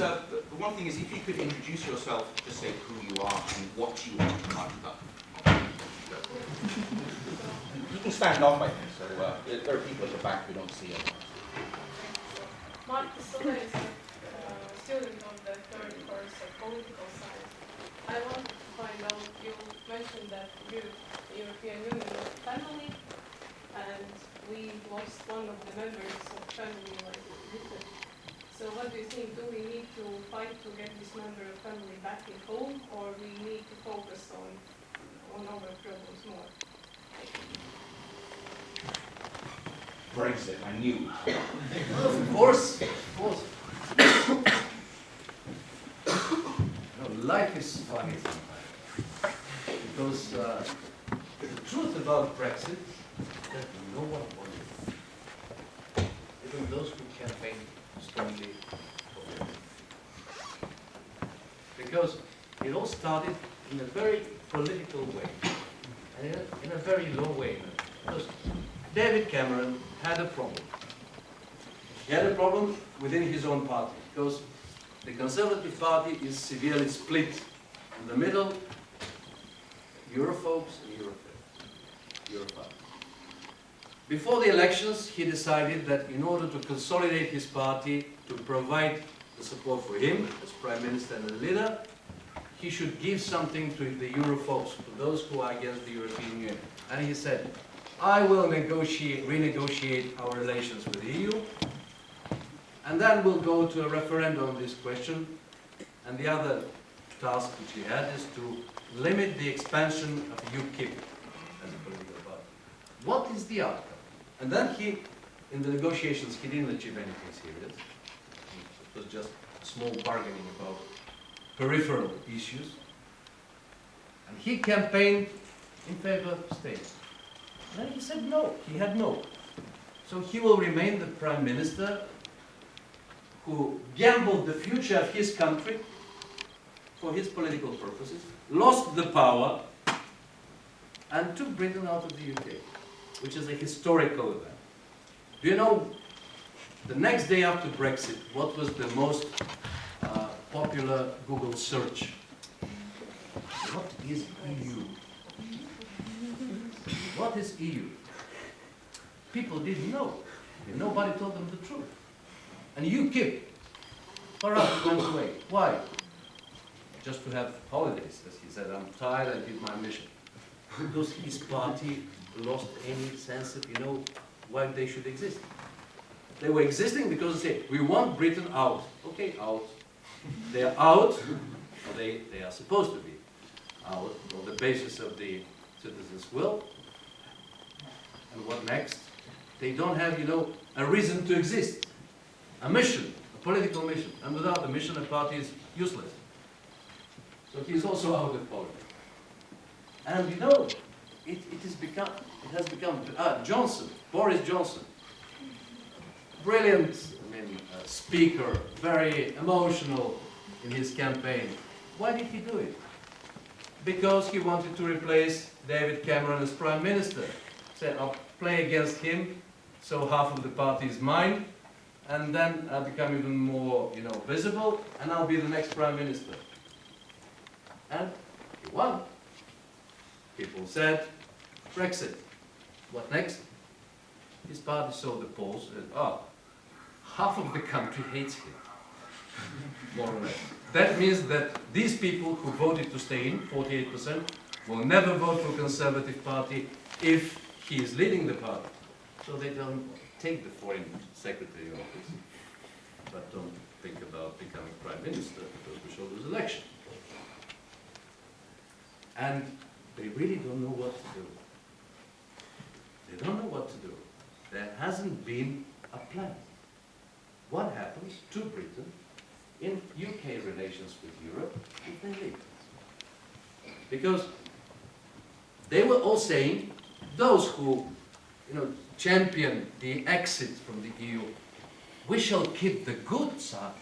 the one thing is, if you could introduce yourself, just say who you are and what you want to talk about. You can stand up, I think, so there are people at the back who don't see it. Mark Sola is a student of the third course of political science. I want to find out, you mentioned that the European Union is a family, and we lost one of the members of family like Britain. So what do you think? Do we need to fight to get this member of family back at home, or we need to focus on our problems more? Brexit, I knew. Of course. Life is funny sometimes. Because the truth about Brexit is that no one wanted it. Even those who campaign strongly for it. Because it all started in a very political way. And in a very low way. Because David Cameron had a problem. He had a problem within his own party, because the Conservative Party is severely split in the middle, Europhobes and Europhiles. Before the elections, he decided that in order to consolidate his party, to provide the support for him as Prime Minister and as leader, he should give something to the Europhobes, to those who are against the European Union. And he said, I will renegotiate our relations with the EU, and then we'll go to a referendum on this question. And the other task which he had is to limit the expansion of UKIP as a political party. What is the outcome? And then he, in the negotiations, he didn't achieve anything serious. It was just small bargaining about peripheral issues. And he campaigned in favor of states. Then he said no, he had no. So he will remain the Prime Minister who gambled the future of his country for his political purposes, lost the power, and took Britain out of the UK, which is a historical event. Do you know, the next day after Brexit, what was the most popular Google search? What is EU? What is EU? People didn't know. Nobody told them the truth. And UKIP, Farage went away. Why? Just to have holidays, as he said. I'm tired, I did my mission. Because his party lost any sense of, why they should exist. They were existing because they said, we want Britain out. Okay, out. They are out, or they are supposed to be out, on the basis of the citizens' will. And what next? They don't have, a reason to exist. A mission, a political mission. And without a mission, a party is useless. So he's also out of politics. And it has become, Johnson, Boris Johnson, brilliant, speaker, very emotional in his campaign. Why did he do it? Because he wanted to replace David Cameron as Prime Minister. Said, I'll play against him, so half of the party is mine, and then I'll become even more, visible, and I'll be the next Prime Minister. And he won. People said, Brexit. What next? His party saw the polls and, half of the country hates him. More or less. That means that these people who voted to stay in, 48%, will never vote for Conservative Party if he is leading the party. So they don't take the Foreign Secretary office, but don't think about becoming Prime Minister because we shall lose election. And they really don't know what to do. They don't know what to do. There hasn't been a plan. What happens to Britain in UK relations with Europe if they leave? Because they were all saying, those who champion the exit from the EU, we shall keep the good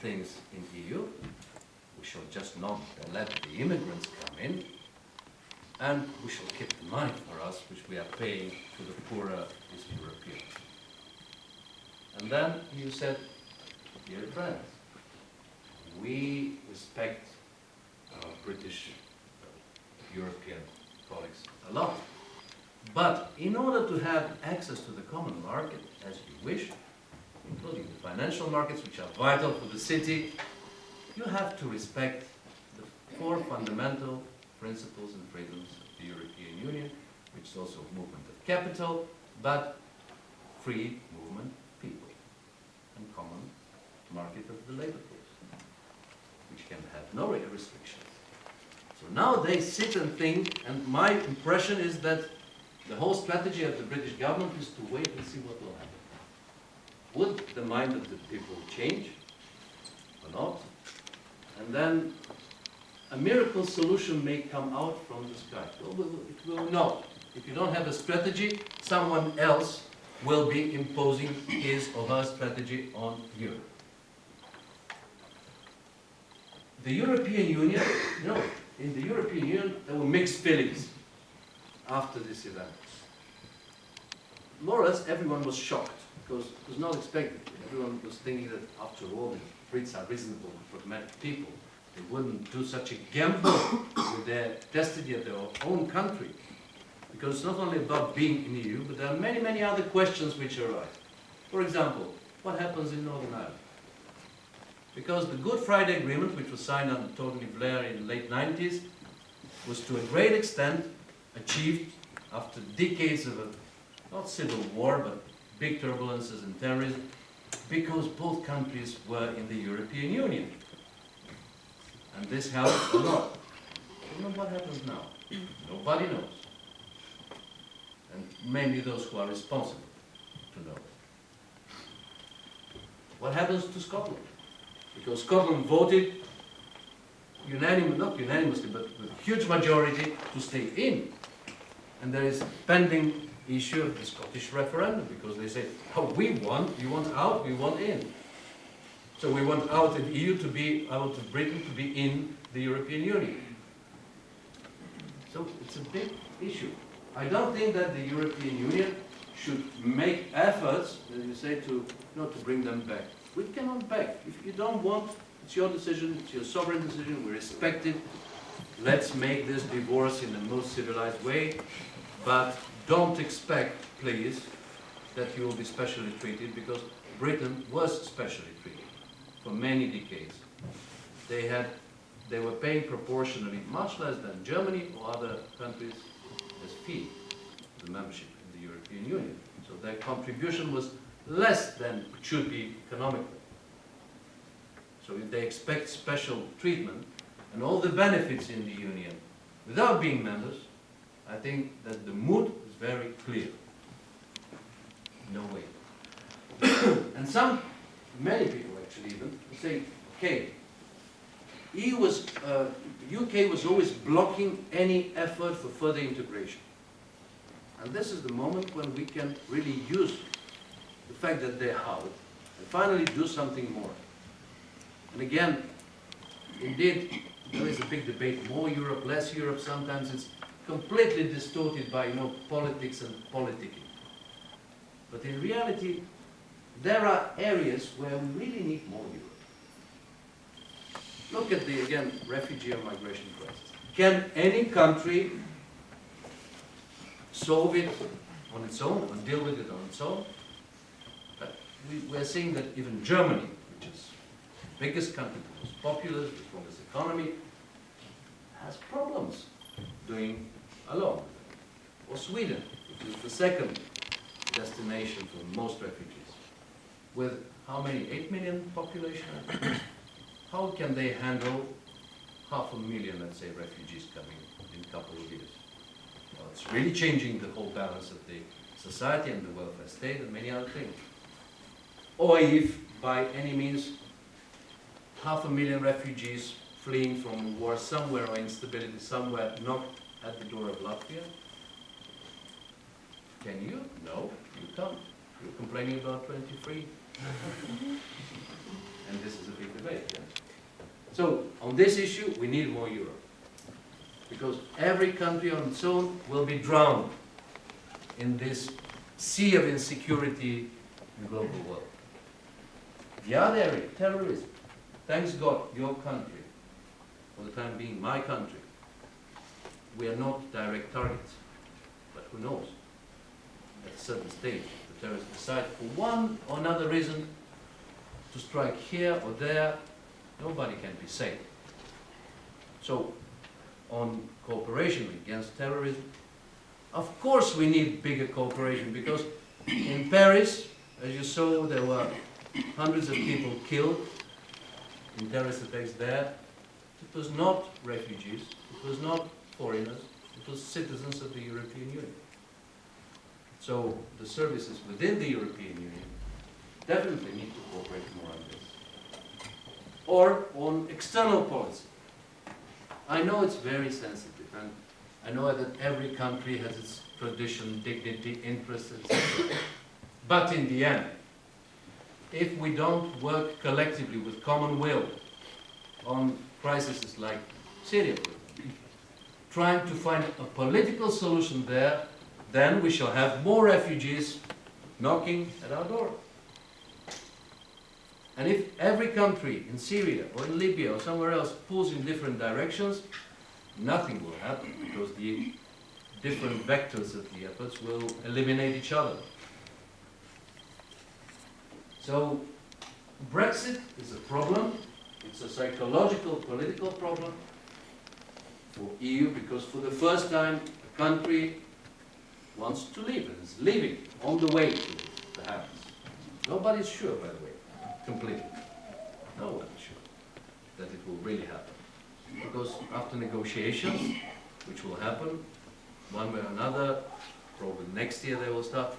things in EU, we shall just not let the immigrants come in, and we shall keep the money for us, which we are paying to the poorer East Europeans. And then you said, dear friends, we respect our British, European colleagues a lot. But in order to have access to the common market, as you wish, including the financial markets, which are vital for the city, you have to respect the four fundamental principles and freedoms of the European Union, which is also movement of capital, but free movement of people, and common market of the labor force, which can have no restrictions. So now they sit and think, and my impression is that the whole strategy of the British government is to wait and see what will happen. Would the mind of the people change or not? And then a miracle solution may come out from the sky. Well, it will not. If you don't have a strategy, someone else will be imposing his or her strategy on you. The European Union, in the European Union there were mixed feelings after this event. More or less everyone was shocked, because it was not expected. Everyone was thinking that after all the Brits are reasonable, pragmatic people. They wouldn't do such a gamble with their destiny of their own country. Because it's not only about being in the EU, but there are many, many other questions which arise. For example, what happens in Northern Ireland? Because the Good Friday Agreement, which was signed under Tony Blair in the late 90s, was to a great extent achieved after decades of not civil war, but big turbulences and terrorism, because both countries were in the European Union. And this helped a lot. You know what happens now? Nobody knows. And mainly those who are responsible to know. What happens to Scotland? Because Scotland voted not unanimously, but with a huge majority to stay in. And there is a pending issue of the Scottish referendum, because they say, oh, we want, you want out, we want in. So we want out of the EU to be, out of Britain to be in the European Union. So it's a big issue. I don't think that the European Union should make efforts, as you say, to bring them back. We cannot back. If you don't want, it's your decision, it's your sovereign decision, we respect it. Let's make this divorce in the most civilized way, but don't expect, please, that you will be specially treated, because Britain was specially treated for many decades. They were paying proportionally much less than Germany or other countries as fee to the membership in the European Union. So their contribution was less than it should be economically. So if they expect special treatment and all the benefits in the Union without being members, I think that the mood is very clear. No way. And many people actually even, say, okay, UK was always blocking any effort for further integration. And this is the moment when we can really use the fact that they're out and finally do something more. And again, indeed, there is a big debate, more Europe, less Europe. Sometimes it's completely distorted by politics and politicking. But in reality, there are areas where we really need more Europe. Look at the, again, refugee and migration crisis. Can any country solve it on its own and deal with it on its own? We're seeing that even Germany, which is the biggest country, the most populous, the strongest economy, has problems doing alone. Or Sweden, which is the second destination for most refugees, with how many? 8 million population? How can they handle 500,000, let's say, refugees coming in a couple of years? Well, it's really changing the whole balance of the society and the welfare state and many other things. Or if, by any means, 500,000 refugees fleeing from war somewhere or instability somewhere knock at the door of Latvia, can you? No, you can't. You're complaining about 23. And this is a big debate, yeah? So, on this issue, we need more Europe. Because every country on its own will be drowned in this sea of insecurity in the global world. The other area, terrorism. Thanks God, your country for the time being, my country, we are not direct targets. But who knows? At a certain stage, the terrorists decide for one or another reason to strike here or there, nobody can be safe. So, on cooperation against terrorism, of course we need bigger cooperation, because in Paris, as you saw, there were hundreds of people killed in terrorist attacks there. It was not refugees, it was not foreigners, it was citizens of the European Union. So the services within the European Union definitely need to cooperate more on this. Or on external policy. I know it's very sensitive, and I know that every country has its tradition, dignity, interests, etc. But in the end, if we don't work collectively with common will on crises like Syria, trying to find a political solution there, then we shall have more refugees knocking at our door. And if every country in Syria or in Libya or somewhere else pulls in different directions, nothing will happen, because the different vectors of the efforts will eliminate each other. So Brexit is a problem. It's a psychological, political problem for EU, because for the first time a country wants to leave and is leaving on the way to the Hammers. Nobody's sure, by the way, completely. No one is sure that it will really happen. Because after negotiations, which will happen one way or another, probably next year they will start,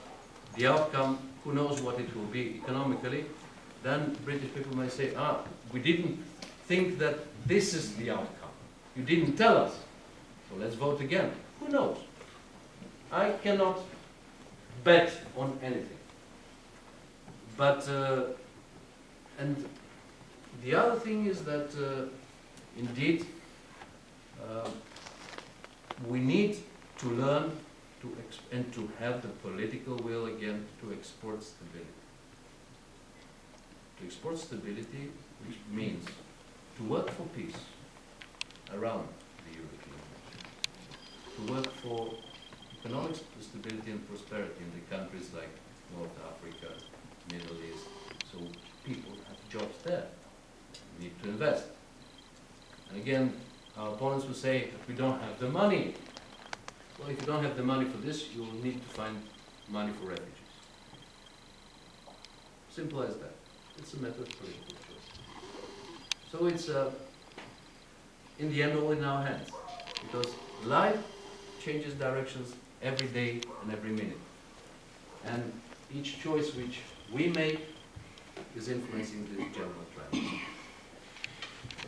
the outcome, who knows what it will be economically, then British people may say, we didn't think that this is the outcome. You didn't tell us, so let's vote again. Who knows? I cannot bet on anything. But, and the other thing is that, indeed, we need to learn and to have the political will again to export stability. To export stability, which means to work for peace around the European Union, to work for economic stability and prosperity in the countries like North Africa, Middle East, so people have jobs there. We need to invest. And again, our opponents will say that we don't have the money. Well, if you don't have the money for this, you will need to find money for refugees. Simple as that. It's a matter of political choice. So it's, in the end, all in our hands. Because life changes directions every day and every minute. And each choice which we make is influencing the general trend.